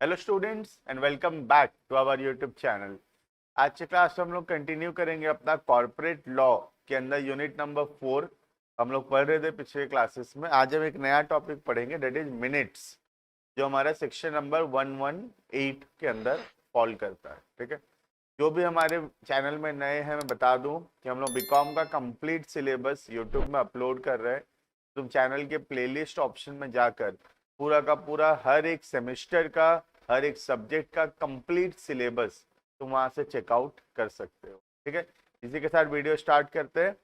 Hello students and welcome back to our YouTube channel. आज के class में हम लोग कंटिन्यू करेंगे अपना कॉर्पोरेट लॉ के अंदर यूनिट नंबर 4 हम लोग पढ़ रहे थे पिछले क्लासेस में। आज हम एक नया टॉपिक पढ़ेंगे, दैट इज मिनट्स, जो हमारा सेक्शन नंबर 118 के अंदर फॉल करता है। ठीक है, जो भी हमारे चैनल में नए हैं मैं बता दूं कि हम लोग बीकॉम का कंप्लीट सिलेबस यूट्यूब में अपलोड कर रहे हैं। तुम चैनल के प्लेलिस्ट ऑप्शन में जाकर पूरा का पूरा हर एक सेमेस्टर का, हर एक सब्जेक्ट का कंप्लीट सिलेबस तुम वहां से चेकआउट कर सकते हो। ठीक है, इसी के साथ वीडियो स्टार्ट करते हैं।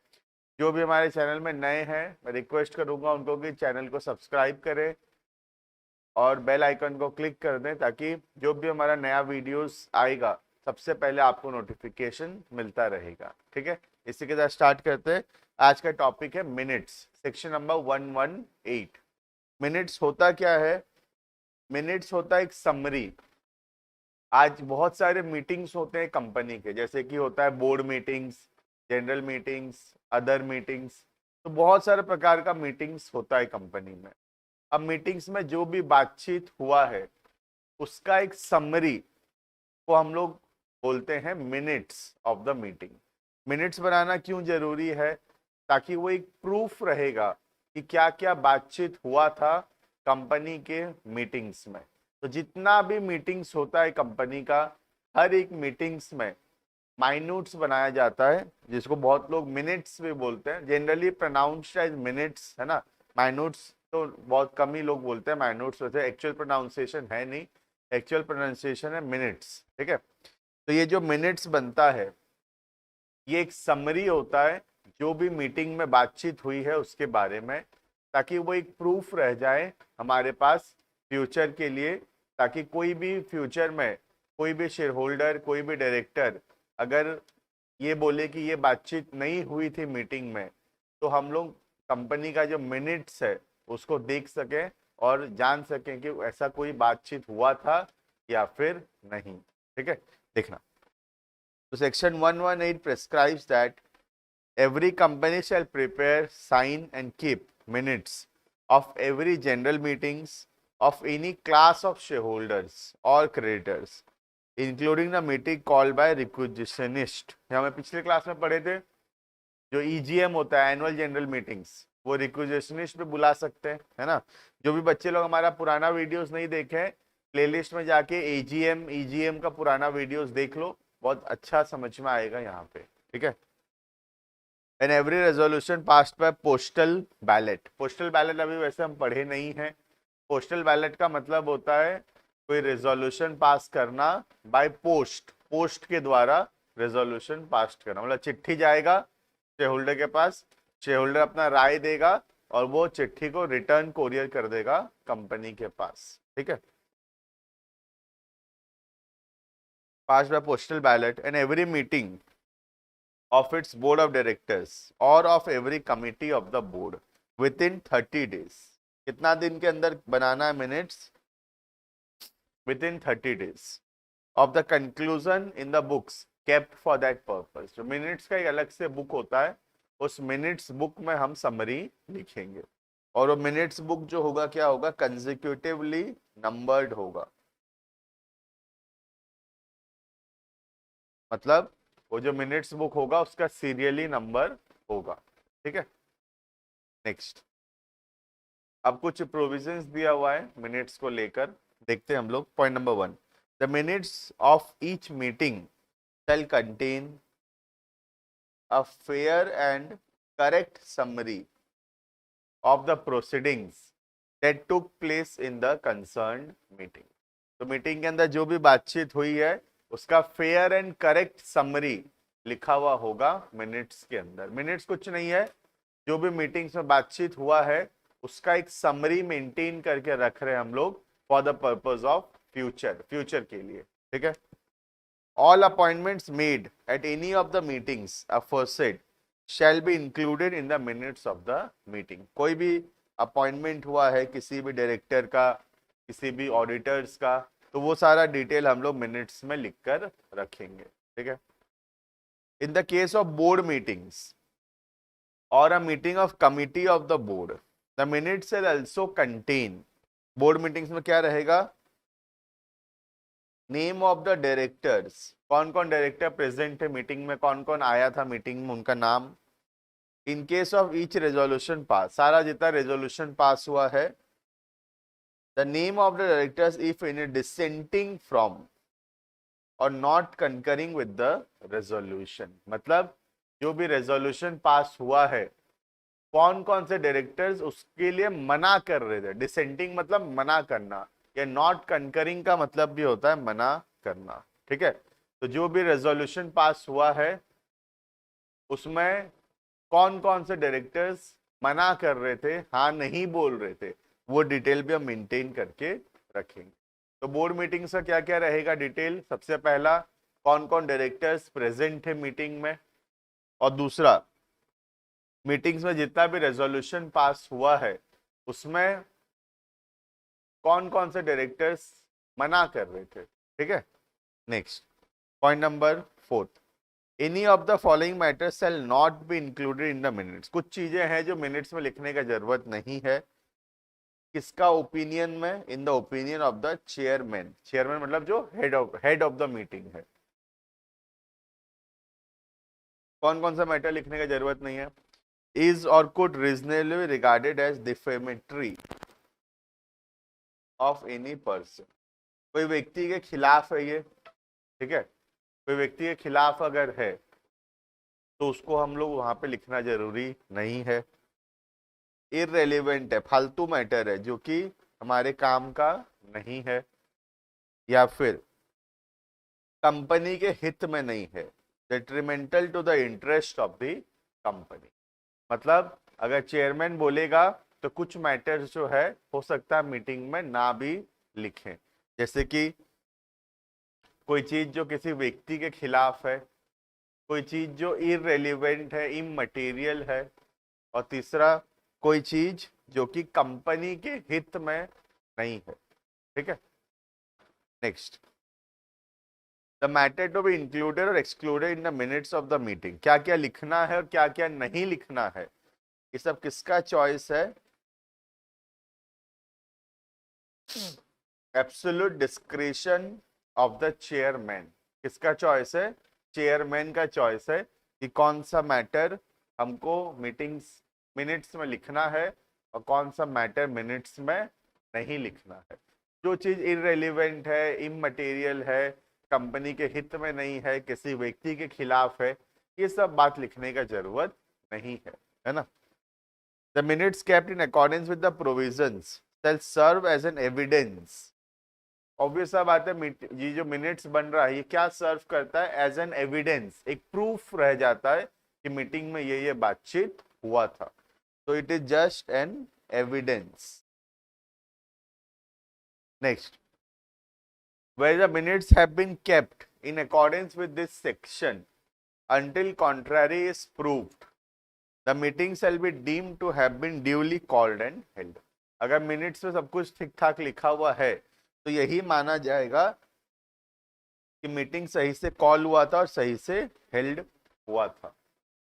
जो भी हमारे चैनल में नए हैं मैं रिक्वेस्ट करूंगा उनको कि चैनल को सब्सक्राइब करें और बेल आइकन को क्लिक कर दें, ताकि जो भी हमारा नया वीडियोस आएगा सबसे पहले आपको नोटिफिकेशन मिलता रहेगा। ठीक है, इसी के साथ स्टार्ट करते हैं। आज का टॉपिक है मिनट्स, सेक्शन नंबर 118। मिनट्स होता क्या है? मिनट्स होता है एक समरी। आज बहुत सारे मीटिंग्स होते हैं कंपनी के, जैसे कि होता है board meetings, general meetings, other meetings. तो बहुत सारे प्रकार का मीटिंग्स होता है कंपनी में। अब मीटिंग्स में जो भी बातचीत हुआ है उसका एक समरी को हम लोग बोलते हैं minutes of the meeting. Minutes बनाना क्यों जरूरी है? ताकि वो एक प्रूफ रहेगा कि क्या क्या बातचीत हुआ था कंपनी के मीटिंग्स में। तो जितना भी मीटिंग्स होता है कंपनी का, हर एक मीटिंग्स में माइन्यूट्स बनाया जाता है, जिसको बहुत लोग मिनट्स भी बोलते हैं। जनरली प्रोनाउंस्ड एज मिनट्स, है ना। माइन्यूट्स तो बहुत कम ही लोग बोलते हैं, माइन्यूट्स वैसे एक्चुअल प्रोनाउंसिएशन है नहीं, एक्चुअल प्रोनाउंसिएशन है मिनट्स। ठीक है, तो ये जो मिनट्स बनता है ये एक समरी होता है जो भी मीटिंग में बातचीत हुई है उसके बारे में, ताकि वो एक प्रूफ रह जाए हमारे पास फ्यूचर के लिए। ताकि कोई भी फ्यूचर में कोई भी शेयर होल्डर, कोई भी डायरेक्टर अगर ये बोले कि ये बातचीत नहीं हुई थी मीटिंग में, तो हम लोग कंपनी का जो मिनट्स है उसको देख सकें और जान सकें कि ऐसा कोई बातचीत हुआ था या फिर नहीं। ठीक है, देखना। तो section 118 prescribes that every company shall prepare, sign and keep minutes of every general meetings of any class of shareholders or creditors, including the meeting called by requisitionist। हमें पिछले क्लास में पढ़े थे, जो ईजीएम होता है, एनुअल जनरल मीटिंग्स, वो रिक्विजिशनिस्ट पे बुला सकते हैं, है ना। जो भी बच्चे लोग हमारा पुराना वीडियोस नहीं देखे, प्लेलिस्ट में जाके एजीएम ईजीएम का पुराना वीडियोस देख लो, बहुत अच्छा समझ में आएगा यहाँ पे। ठीक है, and every resolution passed by postal ballot. Postal ballot अभी वैसे हम पढ़े नहीं है। पोस्टल बैलेट का मतलब होता है कोई रेजोल्यूशन पास करना बाय पोस्ट, पोस्ट के द्वारा रेजोल्यूशन पास करना। मतलब चिट्ठी जाएगा शेयर होल्डर के पास, शेयर होल्डर अपना राय देगा और वो चिट्ठी को रिटर्न कोरियर कर देगा कंपनी के पास। ठीक है, pass by postal ballot and every meeting of its board of directors or of every committee of the board within 30 days। कितना दिन के अंदर बनाना है minutes? within 30 days of the conclusion in the books kept for that purpose। जो minutes का एक अलग से बुक होता है, उस मिनट्स बुक में हम समरी लिखेंगे। और वो मिनट्स बुक जो होगा क्या होगा? कंसेक्यूटिवली नंबर्ड होगा। मतलब वो जो मिनट्स बुक होगा उसका सीरियली नंबर होगा। ठीक है, नेक्स्ट। अब कुछ प्रोविजंस दिया हुआ है मिनट्स को लेकर, देखते हैं हम लोग। Point number 1, the minutes of each meeting shall contain a fair and correct summary of the proceedings that took place in the concerned meeting. तो मीटिंग के अंदर जो भी बातचीत हुई है उसका फेयर एंड करेक्ट समरी लिखा हुआ होगा मिनट्स के अंदर। मिनट्स कुछ नहीं है, जो भी मीटिंग्स में बातचीत हुआ है उसका एक समरी मेंटेन करके रख रहे हैं हम लोग for the purpose of future, future के लिए। ठीक है, all appointments made at any of the meetings aforesaid shall be included in the minutes of the meeting. कोई भी अपॉइंटमेंट हुआ है किसी भी डायरेक्टर का, किसी भी ऑडिटर्स का, तो वो सारा डिटेल हम लोग मिनट्स में लिखकर रखेंगे। ठीक है, in the case of board meetings or a meeting of committee of the board, the minutes shall also contain। Board meetings में क्या रहेगा? नेम ऑफ द डायरेक्टर्स, कौन कौन डायरेक्टर प्रेजेंट है मीटिंग में, कौन कौन आया था मीटिंग में, उनका नाम। In case of each resolution pass, सारा जितना रेजोल्यूशन पास हुआ है, the name of the directors if in dissenting from or not concurring with the resolution, मतलब जो भी रेजोल्यूशन पास हुआ है कौन कौन से डायरेक्टर्स उसके लिए मना कर रहे थे। डिसेंटिंग मतलब मना करना, या नॉट कंकरिंग का मतलब भी होता है मना करना, ठीक है। तो जो भी रेजोल्यूशन पास हुआ है उसमें कौन कौन से डायरेक्टर्स मना कर रहे थे, हाँ नहीं बोल रहे थे, वो डिटेल भी हम मेंटेन करके रखेंगे। तो बोर्ड मीटिंग्स का क्या क्या रहेगा डिटेल, सबसे पहला कौन कौन डायरेक्टर्स प्रेजेंट है मीटिंग में, और दूसरा मीटिंग्स में जितना भी रेजोल्यूशन पास हुआ है उसमें कौन कौन से डायरेक्टर्स मना कर रहे थे, ठीक है। Next point number 4, any of the following matters shall not be included in the minutes. कुछ चीजें हैं जो मिनट्स में लिखने का जरूरत नहीं है, किसका ओपिनियन में, in the opinion of the chairman. Chairman मतलब जो हेड ऑफ द मीटिंग है। कौन कौन सा मैटर लिखने का जरूरत नहीं है, इज और could reasonably regarded as defamatory of any person. कोई व्यक्ति के खिलाफ है ये, ठीक है, कोई व्यक्ति के खिलाफ अगर है तो उसको हम लोग वहां पे लिखना जरूरी नहीं है। इररेलेवेंट है, फालतू मैटर है जो कि हमारे काम का नहीं है, या फिर कंपनी के हित में नहीं है, detrimental to the interest of the company. मतलब अगर चेयरमैन बोलेगा तो कुछ मैटर्स जो है हो सकता है मीटिंग में ना भी लिखें, जैसे कि कोई चीज जो किसी व्यक्ति के खिलाफ है, कोई चीज जो इररेलेवेंट है, इमटेरियल है, और तीसरा कोई चीज जो कि कंपनी के हित में नहीं है, ठीक है। Next, the matter to be included or excluded in the minutes of the meeting. क्या क्या लिखना है और क्या क्या नहीं लिखना है, ये सब किसका चॉइस है, absolute discretion of the chairman. किसका चॉइस है, चेयरमैन का चॉइस है कि कौन सा मैटर हमको मीटिंग्स मिनट्स में लिखना है और कौन सा मैटर मिनट्स में नहीं लिखना है। जो चीज इररेलेवेंट है, इमटेरियल है, कंपनी के हित में नहीं है, किसी व्यक्ति के खिलाफ है, ये सब बात लिखने का जरूरत नहीं है ना। The minutes kept in accordance with the provisions shall serve as an evidence। Obvious सा बात है, ये जो मिनट्स बन रहा है ये क्या सर्व करता है, एज एन एविडेंस, एक प्रूफ रह जाता है कि मीटिंग में ये बातचीत हुआ था। तो it is just an evidence. Next, where the minutes have been kept in accordance with this section until contrary is proved, the meeting shall be deemed to have been duly called and held। अगर minutes में सब कुछ ठीक ठाक लिखा हुआ है तो यही माना जाएगा कि मीटिंग सही से कॉल हुआ था और सही से हेल्ड हुआ था,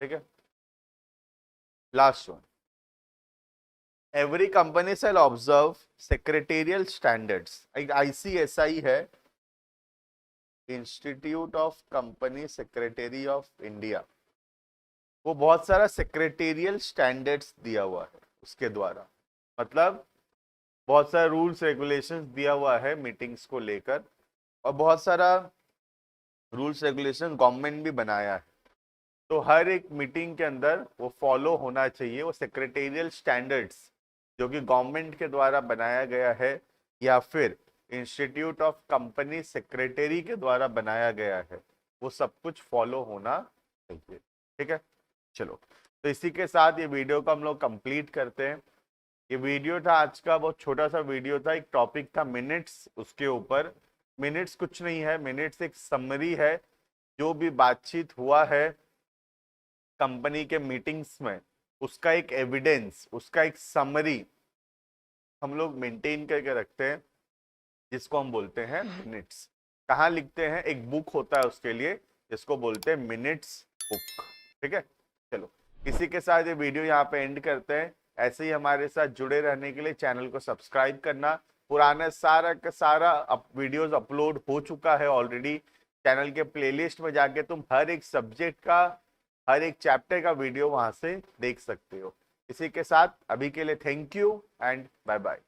ठीक है। Last one, every company shall observe secretarial standards. एक ICSI है, institute of company secretary of India, वो बहुत सारा सेक्रेटेरियल स्टैंडर्ड्स दिया हुआ है उसके द्वारा, मतलब बहुत सारा रूल्स रेगुलेशंस दिया हुआ है मीटिंग्स को लेकर, और बहुत सारा रूल्स रेगुलेशन गवर्नमेंट भी बनाया है। तो हर एक मीटिंग के अंदर वो फॉलो होना चाहिए, वो सेक्रेटेरियल स्टैंडर्ड्स जो कि गवर्नमेंट के द्वारा बनाया गया है या फिर इंस्टीट्यूट ऑफ कंपनी सेक्रेटरी के द्वारा बनाया गया है, वो सब कुछ फॉलो होना चाहिए, ठीक है। चलो, तो इसी के साथ ये वीडियो को हम लोग कंप्लीट करते हैं। ये वीडियो था आज का, बहुत छोटा सा वीडियो था, एक टॉपिक था मिनट्स, उसके ऊपर। मिनट्स कुछ नहीं है, मिनट्स एक समरी है, जो भी बातचीत हुआ है कंपनी के मीटिंग्स में उसका एक एविडेंस, उसका एक समरी हम लोग मेंटेन करके रखते हैं, जिसको हम बोलते हैं मिनट्स। कहाँ लिखते हैं, एक बुक होता है उसके लिए, जिसको बोलते हैं मिनट्स बुक, ठीक है। चलो, इसी के साथ ये वीडियो यहाँ पे एंड करते हैं। ऐसे ही हमारे साथ जुड़े रहने के लिए चैनल को सब्सक्राइब करना, पुराना सारा का सारा वीडियोस अपलोड हो चुका है ऑलरेडी। चैनल के प्लेलिस्ट में जाके तुम हर एक सब्जेक्ट का, हर एक चैप्टर का वीडियो वहां से देख सकते हो। इसी के साथ अभी के लिए thank you and bye bye.